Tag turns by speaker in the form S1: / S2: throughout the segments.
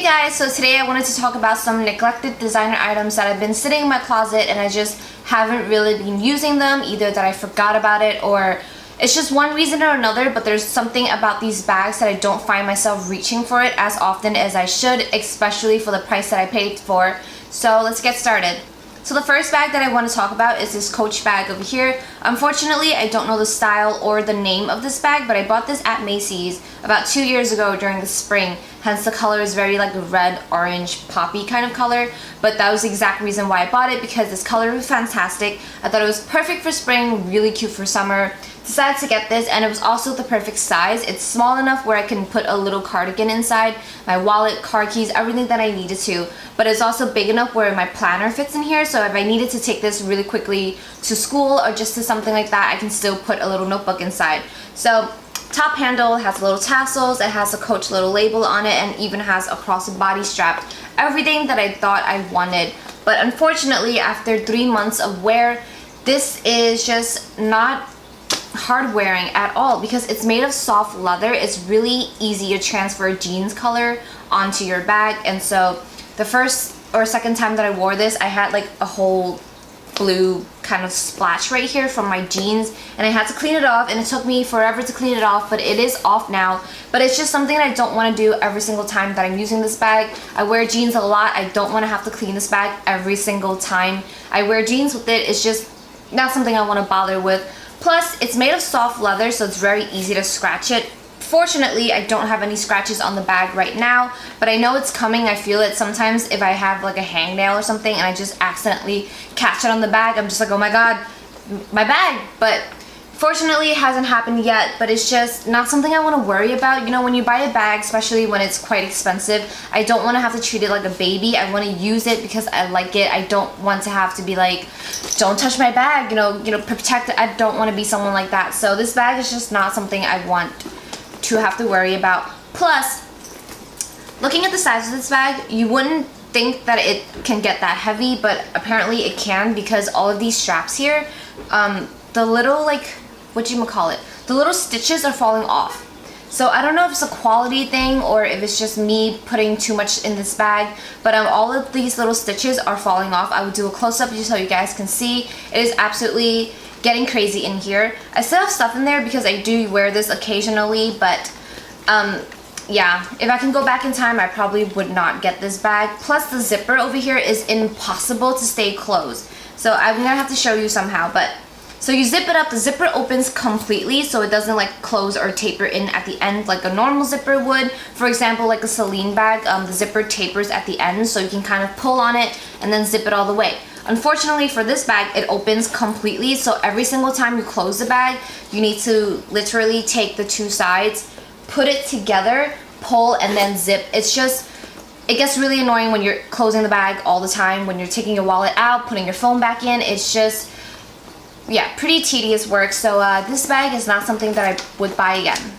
S1: guys, so today I wanted to talk about some neglected designer items that have been sitting in my closet and I just haven't really been using them, either that I forgot about it or it's just one reason or another, but there's something about these bags that I don't find myself reaching for it as often as I should, especially for the price that I paid for. So let's get started. So the first bag that I want to talk about is this Coach bag over here. Unfortunately, I don't know the style or the name of this bag, but I bought this at Macy's about 2 years ago during the spring. Hence the color is very like a red, orange, poppy kind of color. But that was the exact reason why I bought it, because this color was fantastic. I thought it was perfect for spring, really cute for summer. Decided to get this, and it was also the perfect size. It's small enough where I can put a little cardigan inside, my wallet, car keys, everything that I needed to. But it's also big enough where my planner fits in here, so if I needed to take this really quickly to school or just to something like that, I can still put a little notebook inside. So top handle has little tassels, it has a Coach little label on it, and even has a crossbody strap. Everything that I thought I wanted. But unfortunately, after 3 months of wear, this is just not hard wearing at all, because it's made of soft leather. It's really easy to transfer jeans color onto your bag, and so the first or second time that I wore this, I had like a whole blue kind of splash right here from my jeans, and I had to clean it off, and it took me forever to clean it off, but it is off now. But it's just something that I don't want to do every single time that I'm using this bag. I wear jeans a lot. I don't want to have to clean this bag every single time I wear jeans with it. It's just not something I want to bother with. Plus, it's made of soft leather, so it's very easy to scratch it. Fortunately, I don't have any scratches on the bag right now, but I know it's coming. I feel it sometimes if I have like a hangnail or something and I just accidentally catch it on the bag. I'm just like, oh my god, my bag. But fortunately, it hasn't happened yet, but it's just not something I want to worry about. You know, when you buy a bag, especially when it's quite expensive, I don't want to have to treat it like a baby. I want to use it because I like it. I don't want to have to be like, don't touch my bag, you know, protect it. I don't want to be someone like that. So this bag is just not something I want to have to worry about. Plus, looking at the size of this bag, you wouldn't think that it can get that heavy, but apparently it can, because all of these straps here, the little like, the little stitches are falling off. So I don't know if it's a quality thing or if it's just me putting too much in this bag, but all of these little stitches are falling off. I will do a close-up just so you guys can see. It is absolutely getting crazy in here. I still have stuff in there because I do wear this occasionally, but yeah, if I can go back in time, I probably would not get this bag. Plus the zipper over here is impossible to stay closed. So I'm gonna have to show you somehow, but so you zip it up, the zipper opens completely, so it doesn't like close or taper in at the end like a normal zipper would. For example, like a Celine bag, the zipper tapers at the end, so you can kind of pull on it and then zip it all the way. Unfortunately for this bag, it opens completely, so every single time you close the bag, you need to literally take the two sides, put it together, pull, and then zip. It gets really annoying when you're closing the bag all the time, when you're taking your wallet out, putting your phone back in. It's just, yeah, pretty tedious work. So this bag is not something that I would buy again.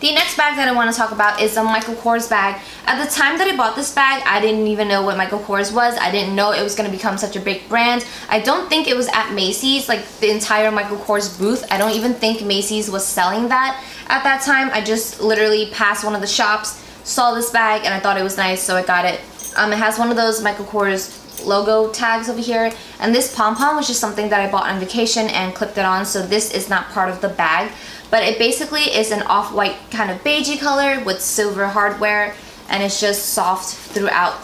S1: The next bag that I want to talk about is a Michael Kors bag. At the time that I bought this bag, I didn't even know what Michael Kors was. I didn't know it was going to become such a big brand. I don't think it was at Macy's, like the entire Michael Kors booth. I don't even think Macy's was selling that at that time. I just literally passed one of the shops, saw this bag, and I thought it was nice, so I got it. It has one of those Michael Kors logo tags over here, and this pom-pom was just something that I bought on vacation and clipped it on, so this is not part of the bag. But it basically is an off-white kind of beigey color with silver hardware, and it's just soft throughout.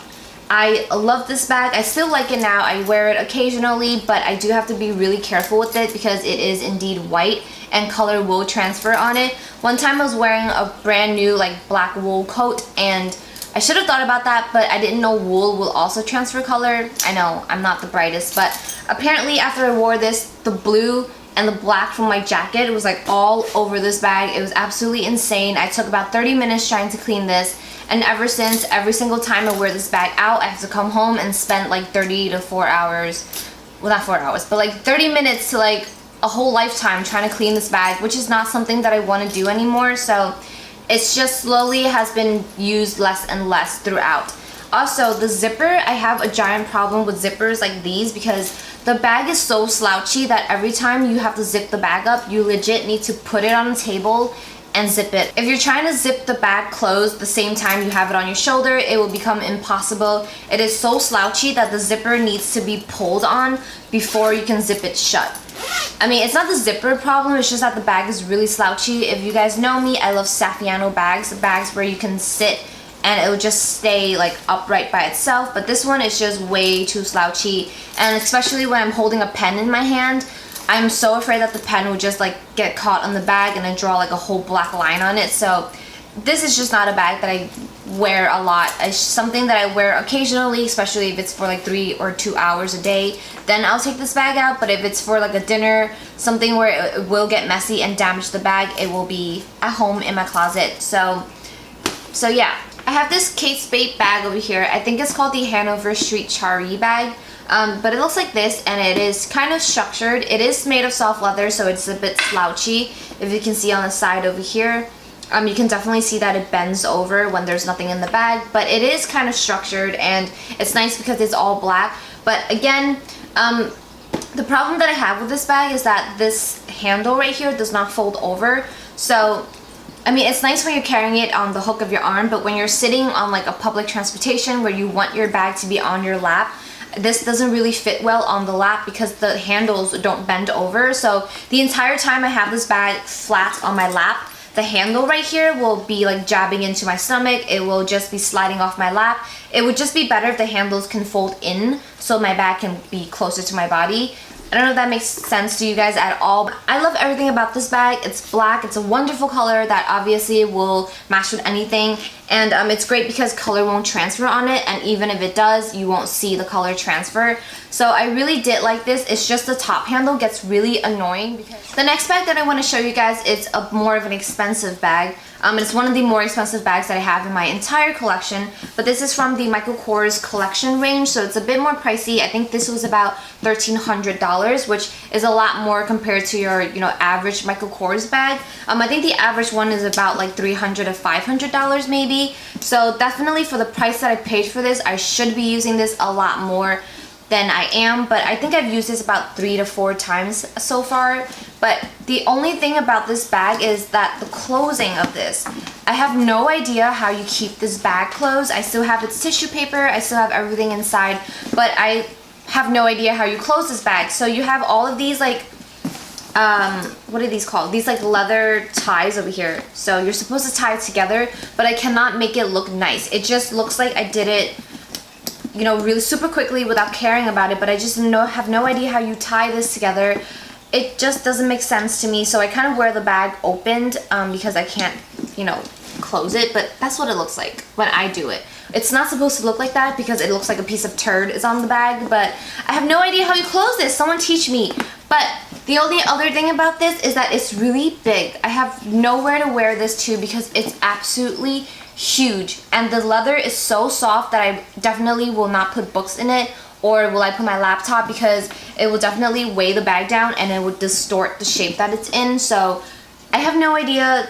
S1: I love this bag. I still like it now. I wear it occasionally, but I do have to be really careful with it because it is indeed white and color will transfer on it. One time I was wearing a brand new like black wool coat, and I should have thought about that, but I didn't know wool will also transfer color. I know, I'm not the brightest, but apparently after I wore this, the blue and the black from my jacket was like all over this bag. It was absolutely insane. I took about 30 minutes trying to clean this, and ever since, every single time I wear this bag out, I have to come home and spend like 30 to 4 hours, well not 4 hours, but like 30 minutes to like a whole lifetime trying to clean this bag, which is not something that I want to do anymore. So it's just slowly has been used less and less throughout. Also, the zipper, I have a giant problem with zippers like these because the bag is so slouchy that every time you have to zip the bag up, you legit need to put it on a table and zip it. If you're trying to zip the bag closed the same time you have it on your shoulder, it will become impossible. It is so slouchy that the zipper needs to be pulled on before you can zip it shut. I mean, it's not the zipper problem, it's just that the bag is really slouchy. If you guys know me, I love Saffiano bags, bags where you can sit and it will just stay like upright by itself, but this one is just way too slouchy, and especially when I'm holding a pen in my hand, I'm so afraid that the pen will just like get caught on the bag and then draw like a whole black line on it. So this is just not a bag that I wear a lot. It's something that I wear occasionally, especially if it's for like 3 or 2 hours a day. Then I'll take this bag out, but if it's for like a dinner, something where it will get messy and damage the bag, it will be at home in my closet. So yeah. I have this Kate Spade bag over here. I think it's called the Hanover Street Chari bag. But it looks like this, and it is kind of structured. It is made of soft leather, so it's a bit slouchy. If you can see on the side over here, you can definitely see that it bends over when there's nothing in the bag, but it is kind of structured, and it's nice because it's all black. But again, the problem that I have with this bag is that this handle right here does not fold over. So I mean, it's nice when you're carrying it on the hook of your arm, but when you're sitting on like a public transportation where you want your bag to be on your lap, this doesn't really fit well on the lap because the handles don't bend over. So the entire time I have this bag flat on my lap, the handle right here will be like jabbing into my stomach. It will just be sliding off my lap. It would just be better if the handles can fold in so my bag can be closer to my body. I don't know if that makes sense to you guys at all. I love everything about this bag. It's black. It's a wonderful color that obviously will match with anything. And it's great because color won't transfer on it. And even if it does, you won't see the color transfer. So I really did like this. It's just the top handle gets really annoying. The next bag that I want to show you guys is more of an expensive bag. It's one of the more expensive bags that I have in my entire collection, but this is from the Michael Kors collection range, so it's a bit more pricey. I think this was about $1,300, which is a lot more compared to your, average Michael Kors bag. I think the average one is about like $300 to $500 maybe. So definitely for the price that I paid for this, I should be using this a lot more than I am, but I think I've used this about 3 to 4 times so far. But the only thing about this bag is that the closing of this, I have no idea how you keep this bag closed. I still have its tissue paper, I still have everything inside, but I have no idea how you close this bag. So you have all of these like, what are these called? These like leather ties over here. So you're supposed to tie it together, but I cannot make it look nice. It just looks like I did it really super quickly without caring about it, but I just have no idea how you tie this together. It just doesn't make sense to me, so I kind of wear the bag opened because I can't, close it, but that's what it looks like when I do it. It's not supposed to look like that because it looks like a piece of turd is on the bag, but I have no idea how you close this. Someone teach me. But the only other thing about this is that it's really big. I have nowhere to wear this to because it's absolutely huge, and the leather is so soft that I definitely will not put books in it, or will I put my laptop, because it will definitely weigh the bag down and it would distort the shape that it's in. So I have no idea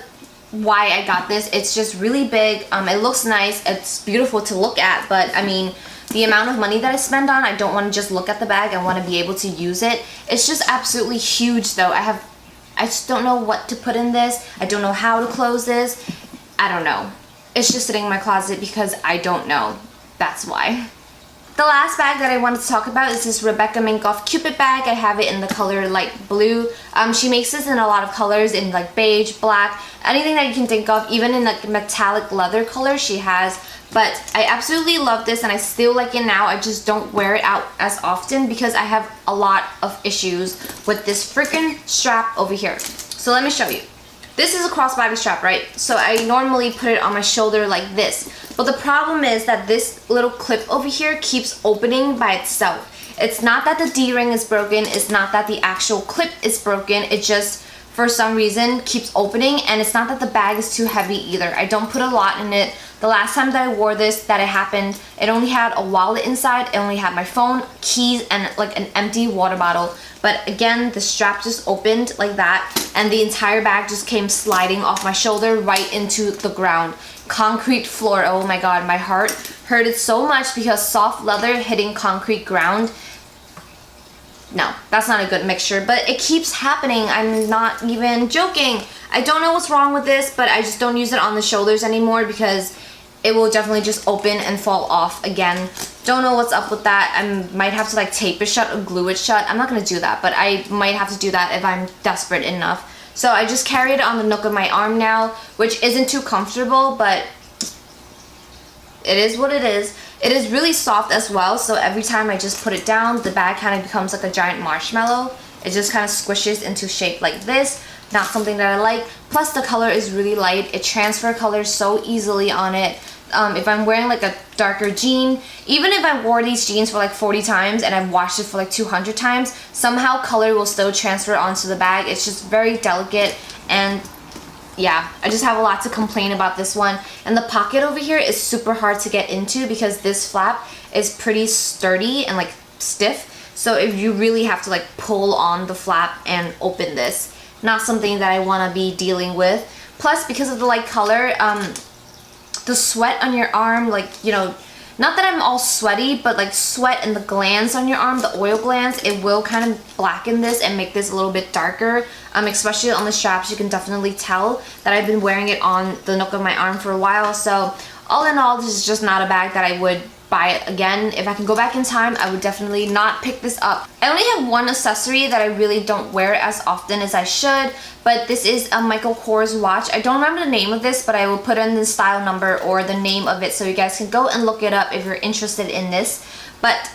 S1: why I got this. It's just really big. It looks nice, it's beautiful to look at, but I mean, the amount of money that I spend on, I don't want to just look at the bag, I want to be able to use it. It's just absolutely huge though. I just don't know what to put in this. I don't know how to close this. I don't know. It's just sitting in my closet because I don't know. That's why. The last bag that I wanted to talk about is this Rebecca Minkoff Cupid bag. I have it in the color light blue. She makes this in a lot of colors, in like beige, black, anything that you can think of, even in like metallic leather color she has. But I absolutely love this and I still like it now. I just don't wear it out as often because I have a lot of issues with this freaking strap over here. So let me show you. This is a crossbody strap, right? So I normally put it on my shoulder like this. But the problem is that this little clip over here keeps opening by itself. It's not that the D-ring is broken, it's not that the actual clip is broken, it just, for some reason, keeps opening, and it's not that the bag is too heavy either. I don't put a lot in it. The last time that I wore this, that it happened, it only had a wallet inside, it only had my phone, keys, and like an empty water bottle. But again, the strap just opened like that, and the entire bag just came sliding off my shoulder right into the ground. Concrete floor, oh my god, my heart hurted so much because soft leather hitting concrete ground, no, that's not a good mixture, but it keeps happening. I'm not even joking. I don't know what's wrong with this, but I just don't use it on the shoulders anymore because it will definitely just open and fall off again. Don't know what's up with that. I might have to like tape it shut or glue it shut. I'm not gonna do that, but I might have to do that if I'm desperate enough. So I just carry it on the nook of my arm now, which isn't too comfortable, but it is what it is. It is really soft as well, so every time I just put it down, the bag kind of becomes like a giant marshmallow. It just kind of squishes into shape like this. Not something that I like. Plus the color is really light. It transfers colors so easily on it. If I'm wearing like a darker jean, even if I wore these jeans for like 40 times and I've washed it for like 200 times, somehow color will still transfer onto the bag. It's just very delicate, and yeah, I just have a lot to complain about this one. And the pocket over here is super hard to get into because this flap is pretty sturdy and like stiff. So if you really have to like pull on the flap and open this, not something that I want to be dealing with. Plus, because of the light color, the sweat on your arm, like, you know, not that I'm all sweaty, but like sweat and the glands on your arm, the oil glands, it will kind of blacken this and make this a little bit darker. Especially on the straps, you can definitely tell that I've been wearing it on the nook of my arm for a while. So all in all, this is just not a bag that I would buy it again. If I can go back in time, I would definitely not pick this up. I only have one accessory that I really don't wear as often as I should, but this is a Michael Kors watch. I don't remember the name of this, but I will put in the style number or the name of it so you guys can go and look it up if you're interested in this. But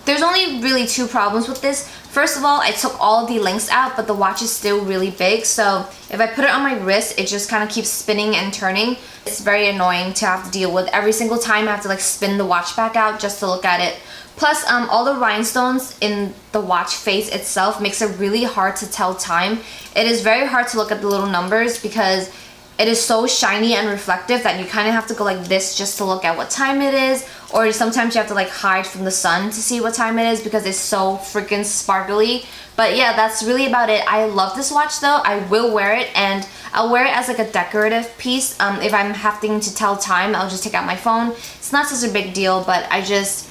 S1: there's only really two problems with this. First of all, I took all of the links out, but the watch is still really big. So if I put it on my wrist, it just kind of keeps spinning and turning. It's very annoying to have to deal with. Every single time I have to like spin the watch back out just to look at it. Plus, all the rhinestones in the watch face itself makes it really hard to tell time. It is very hard to look at the little numbers because it is so shiny and reflective that you kind of have to go like this just to look at what time it is, or sometimes you have to like hide from the sun to see what time it is because it's so freaking sparkly. But yeah, that's really about it. I love this watch though. I will wear it, and I'll wear it as like a decorative piece. If I'm having to tell time, I'll just take out my phone. It's not such a big deal, but I just,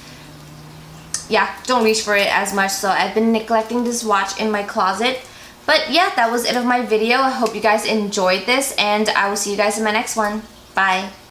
S1: yeah, don't reach for it as much. So I've been neglecting this watch in my closet. But yeah, that was it of my video. I hope you guys enjoyed this, and I will see you guys in my next one. Bye.